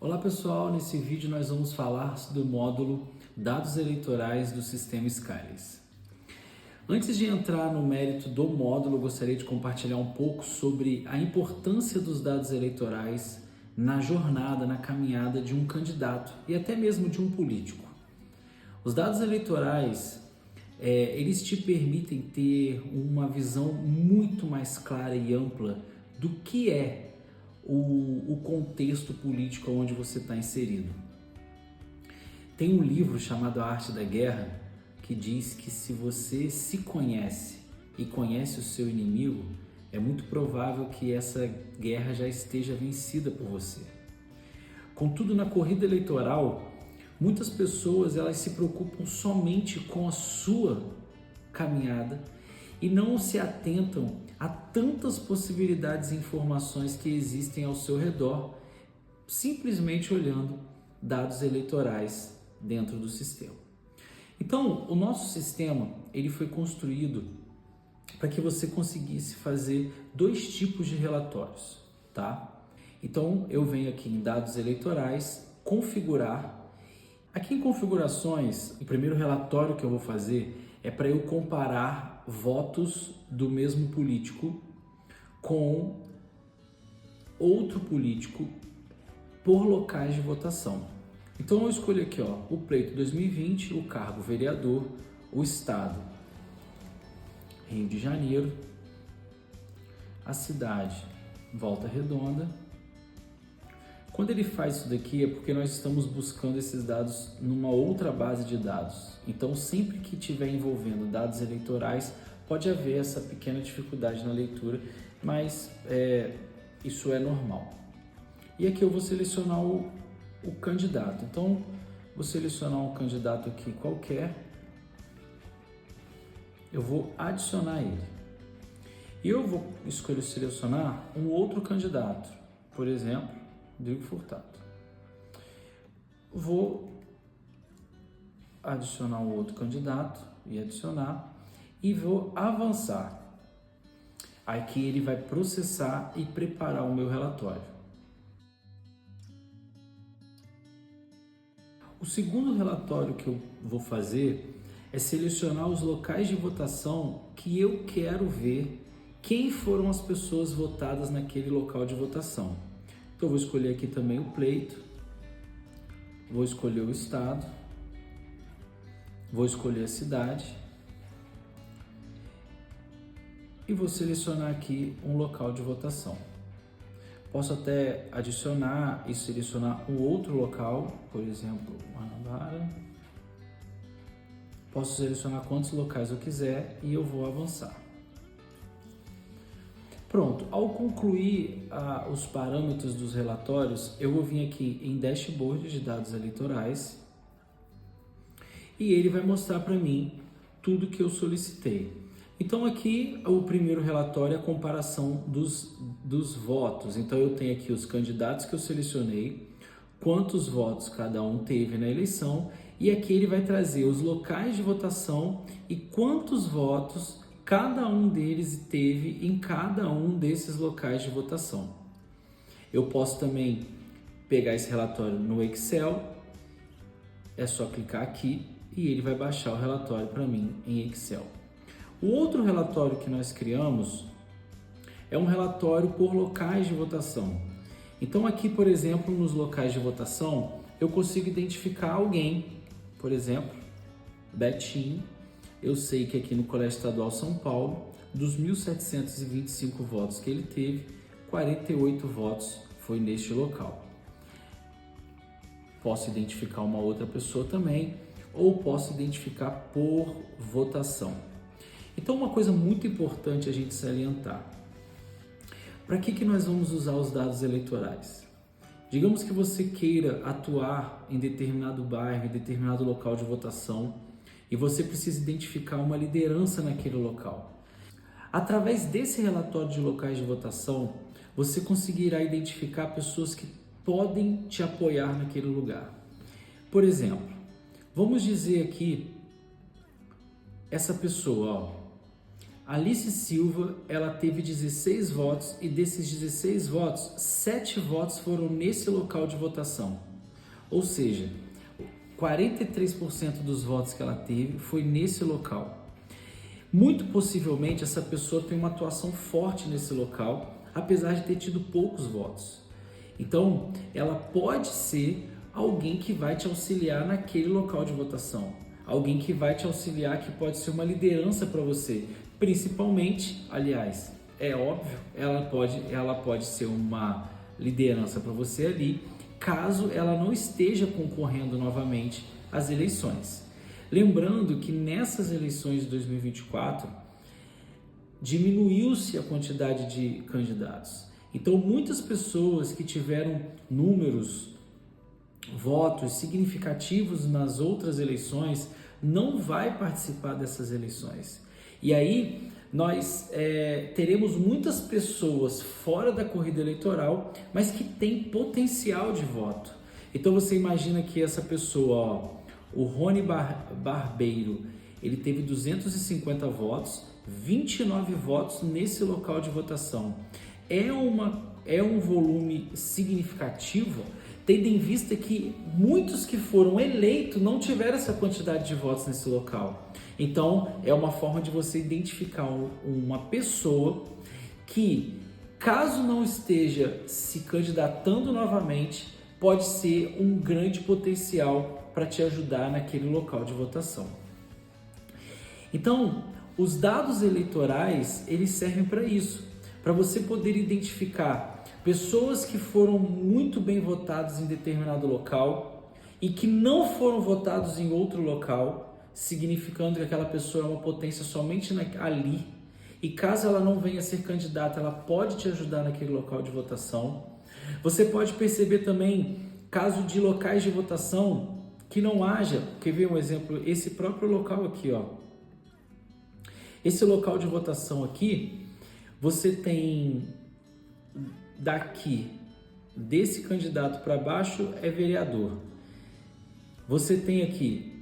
Olá pessoal, nesse vídeo nós vamos falar do módulo Dados Eleitorais do Sistema Skylies. Antes de entrar no mérito do módulo, eu gostaria de compartilhar um pouco sobre a importância dos dados eleitorais na jornada, na caminhada de um candidato e até mesmo de um político. Os dados eleitorais, eles te permitem ter uma visão muito mais clara e ampla do que é o contexto político onde você está inserido. Tem um livro chamado A Arte da Guerra que diz que se você se conhece e conhece o seu inimigo, é muito provável que essa guerra já esteja vencida por você. Contudo, na corrida eleitoral, muitas pessoas elas se preocupam somente com a sua caminhada e não se atentam a tantas possibilidades e informações que existem ao seu redor, simplesmente olhando dados eleitorais dentro do sistema. Então, o nosso sistema ele foi construído para que você conseguisse fazer dois tipos de relatórios, tá? Então, eu venho aqui em dados eleitorais, configurar. Aqui em configurações, o primeiro relatório que eu vou fazer é para eu comparar votos do mesmo político com outro político por locais de votação. Então eu escolho aqui, o pleito 2020, o cargo vereador, o estado Rio de Janeiro, a cidade Volta Redonda. Quando ele faz isso daqui é porque nós estamos buscando esses dados numa outra base de dados. Então, sempre que estiver envolvendo dados eleitorais, pode haver essa pequena dificuldade na leitura, mas isso é normal. E aqui eu vou selecionar o candidato. Então, vou selecionar um candidato aqui qualquer. Eu vou adicionar ele. E eu vou escolher selecionar um outro candidato, por exemplo, Rodrigo Furtado. Vou adicionar um outro candidato e adicionar e vou avançar. Aqui ele vai processar e preparar o meu relatório. O segundo relatório que eu vou fazer é selecionar os locais de votação que eu quero ver quem foram as pessoas votadas naquele local de votação. Então eu vou escolher aqui também o pleito, vou escolher o estado, vou escolher a cidade e vou selecionar aqui um local de votação. Posso até adicionar e selecionar um outro local, por exemplo, Guanabara. Posso selecionar quantos locais eu quiser e eu vou avançar. Pronto, ao concluir os parâmetros dos relatórios, eu vou vir aqui em Dashboard de dados eleitorais e ele vai mostrar para mim tudo que eu solicitei. Então aqui o primeiro relatório é a comparação dos votos. Então eu tenho aqui os candidatos que eu selecionei, quantos votos cada um teve na eleição e aqui ele vai trazer os locais de votação e quantos votos cada um deles teve em cada um desses locais de votação. Eu posso também pegar esse relatório no Excel, é só clicar aqui e ele vai baixar o relatório para mim em Excel. O outro relatório que nós criamos é um relatório por locais de votação. Então aqui, por exemplo, nos locais de votação, eu consigo identificar alguém, por exemplo, Betinho. Eu sei que aqui no Colégio Estadual São Paulo, dos 1.725 votos que ele teve, 48 votos foi neste local. Posso identificar uma outra pessoa também, ou posso identificar por votação. Então, uma coisa muito importante a gente salientar. Para que nós vamos usar os dados eleitorais? Digamos que você queira atuar em determinado bairro, em determinado local de votação, e você precisa identificar uma liderança naquele local. Através desse relatório de locais de votação, você conseguirá identificar pessoas que podem te apoiar naquele lugar. Por exemplo, vamos dizer aqui, essa pessoa, Alice Silva, ela teve 16 votos e desses 16 votos, 7 votos foram nesse local de votação. Ou seja, 43% dos votos que ela teve foi nesse local. Muito possivelmente essa pessoa tem uma atuação forte nesse local, apesar de ter tido poucos votos. Então, ela pode ser alguém que vai te auxiliar naquele local de votação. Alguém que vai te auxiliar, que pode ser uma liderança para você. Principalmente, aliás, é óbvio, ela pode ser uma liderança para você ali, caso ela não esteja concorrendo novamente às eleições. Lembrando que nessas eleições de 2024, diminuiu-se a quantidade de candidatos. Então, muitas pessoas que tiveram números, votos significativos nas outras eleições, não vai participar dessas eleições. E aí, nós teremos muitas pessoas fora da corrida eleitoral, mas que têm potencial de voto. Então, você imagina que essa pessoa, o Rony Barbeiro, ele teve 250 votos, 29 votos nesse local de votação. É um volume significativo, tendo em vista que muitos que foram eleitos não tiveram essa quantidade de votos nesse local. Então, é uma forma de você identificar uma pessoa que, caso não esteja se candidatando novamente, pode ser um grande potencial para te ajudar naquele local de votação. Então, os dados eleitorais, eles servem para isso, para você poder identificar pessoas que foram muito bem votadas em determinado local e que não foram votados em outro local, significando que aquela pessoa é uma potência somente ali, e caso ela não venha a ser candidata, ela pode te ajudar naquele local de votação. Você pode perceber também caso de locais de votação que não haja, quer ver um exemplo? Esse próprio local aqui, ó. Esse local de votação aqui, você tem daqui, desse candidato para baixo é vereador. Você tem aqui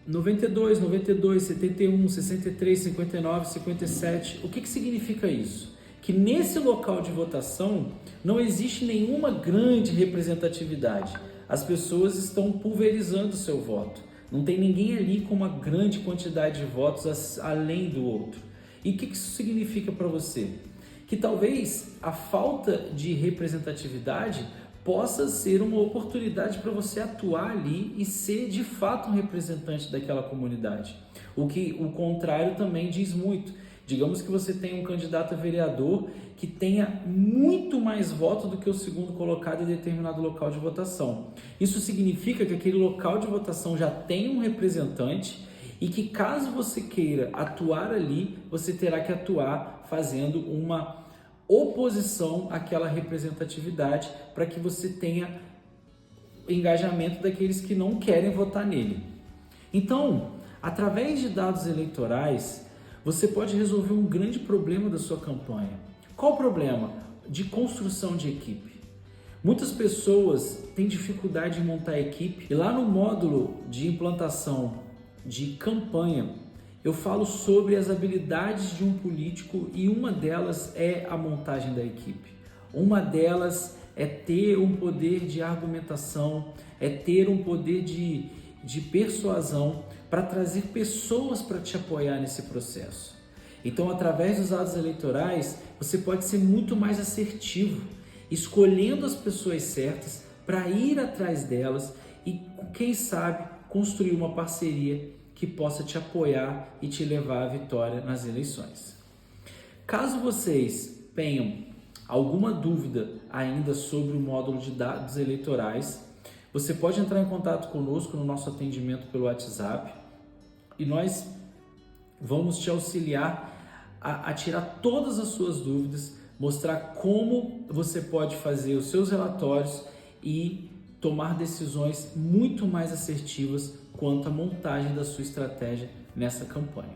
92, 92, 71, 63, 59, 57. O que significa isso? Que nesse local de votação não existe nenhuma grande representatividade. As pessoas estão pulverizando o seu voto. Não tem ninguém ali com uma grande quantidade de votos além do outro. E o que isso significa para você? Que talvez a falta de representatividade possa ser uma oportunidade para você atuar ali e ser de fato um representante daquela comunidade. O contrário também diz muito. Digamos que você tenha um candidato a vereador que tenha muito mais votos do que o segundo colocado em determinado local de votação. Isso significa que aquele local de votação já tem um representante e que, caso você queira atuar ali, você terá que atuar fazendo uma oposição àquela representatividade para que você tenha engajamento daqueles que não querem votar nele. Então, através de dados eleitorais, você pode resolver um grande problema da sua campanha. Qual o problema? De construção de equipe. Muitas pessoas têm dificuldade em montar equipe e lá no módulo de implantação de campanha, eu falo sobre as habilidades de um político e uma delas é a montagem da equipe. Uma delas é ter um poder de argumentação, é ter um poder de persuasão para trazer pessoas para te apoiar nesse processo. Então, através dos dados eleitorais, você pode ser muito mais assertivo, escolhendo as pessoas certas para ir atrás delas e, quem sabe, construir uma parceria que possa te apoiar e te levar à vitória nas eleições. Caso vocês tenham alguma dúvida ainda sobre o módulo de dados eleitorais, você pode entrar em contato conosco no nosso atendimento pelo WhatsApp e nós vamos te auxiliar a tirar todas as suas dúvidas, mostrar como você pode fazer os seus relatórios e tomar decisões muito mais assertivas quanto à montagem da sua estratégia nessa campanha.